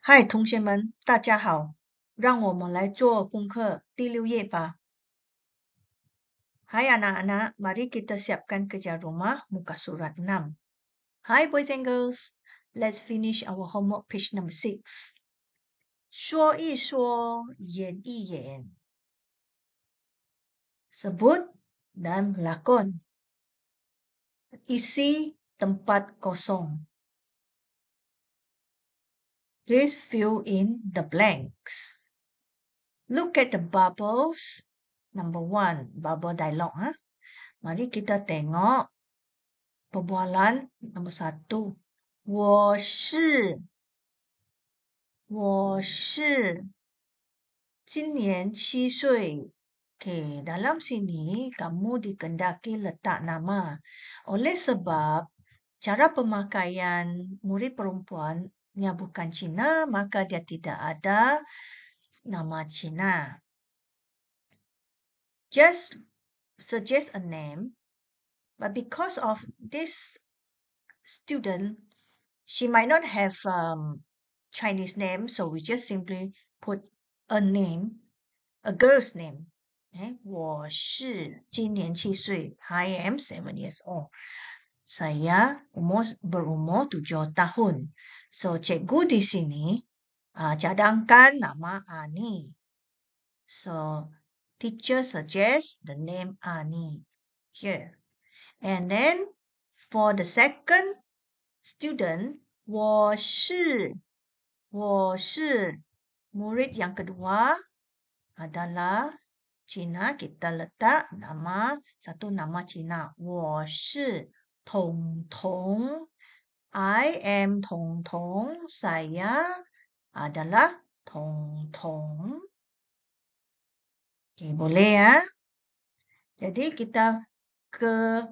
嗨，同学们，大家好，让我们来做功课第6页吧。Hai anak-anak, mari kita siapkan kerja rumah muka surat 6. Hi boys and girls, let's finish our homework page number 6. 说一说，演一演， sebut dan melakon. Isi tempat kosong. Please fill in the blanks. Look at the bubbles. Number 1, bubble dialogue. Mari kita tengok perbualan nombor 1. 我是今年7岁. Okay, dalam sini kamu dikehendaki letak nama. Oleh sebab cara pemakaian murid perempuannya bukan Cina, maka dia tidak ada nama Cina. Just suggest a name. But because of this student, she might not have Chinese name, so we just simply put a name, a girl's name. 我是今年7岁. I am 7 years old. Saya berumur 7 tahun. So cikgu di sini cadangkan nama Ani. So teacher suggests the name Ani here. And then for the second student, 我是 murid yang kedua adalah Cina. Kita letak satu nama Cina. 我是 Tong Tong. I am Tong Tong. Saya adalah Tong Tong. Okay, boleh ya? Jadi kita ke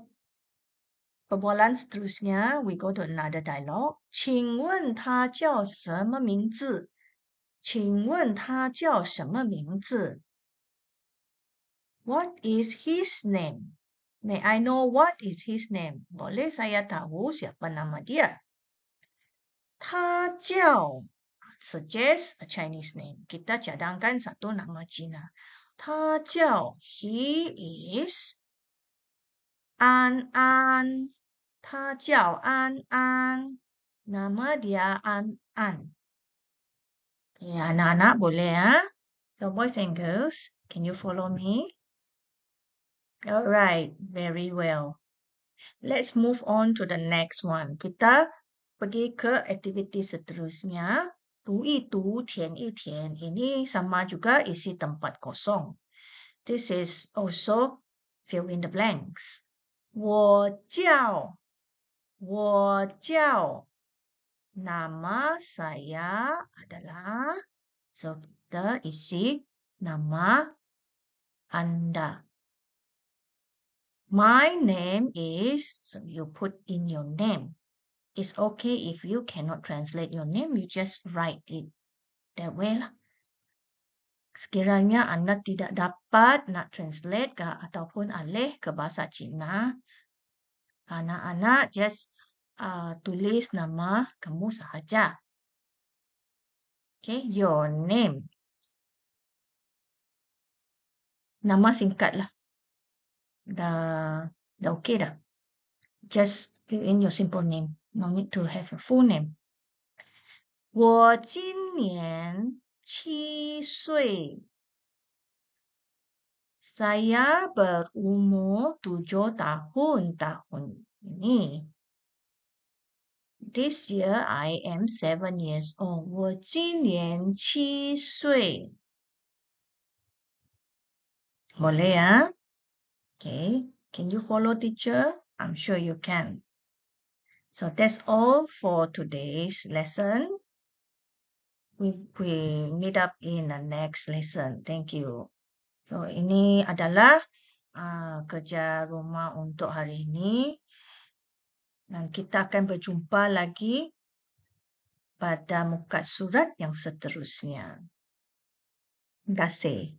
perbualan seterusnya. We go to another dialogue. 请问他叫什么名字? 请问他叫什么名字? What is his name? May I know what is his name? Boleh saya tahu siapa nama dia? 他叫 suggest a Chinese name. Kita cadangkan satu nama Cina. 他叫 he is An An. 他叫安安. Nama dia An An. Okay, anak-anak boleh ya? So boys and girls, can you follow me? Alright, very well. Let's move on to the next one. Kita pergi ke aktiviti seterusnya. 读一读，填一填. Ini sama juga isi tempat kosong. This is also fill in the blanks. 我叫 nama saya adalah, so kita isi nama Anda. My name is, so you put in your name. It's okay if you cannot translate your name, you just write it that way lah. Sekiranya Anda tidak dapat nak translate ke ataupun alih ke bahasa Cina, anak-anak just tulis nama kamu sahaja. Okay, your name. Nama singkat lah. Dah okay dah. Just fill in your simple name. No need to have a full name. 我今年7岁. Saya berumur 7 tahun ini. This year I am 7 years old. 我今年7岁. Boleh ya? Okay. Can you follow teacher? I'm sure you can. So that's all for today's lesson. We meet up in the next lesson. Thank you. So ini adalah kerja rumah untuk hari ini. Dan kita akan berjumpa lagi pada muka surat yang seterusnya. Terima kasih.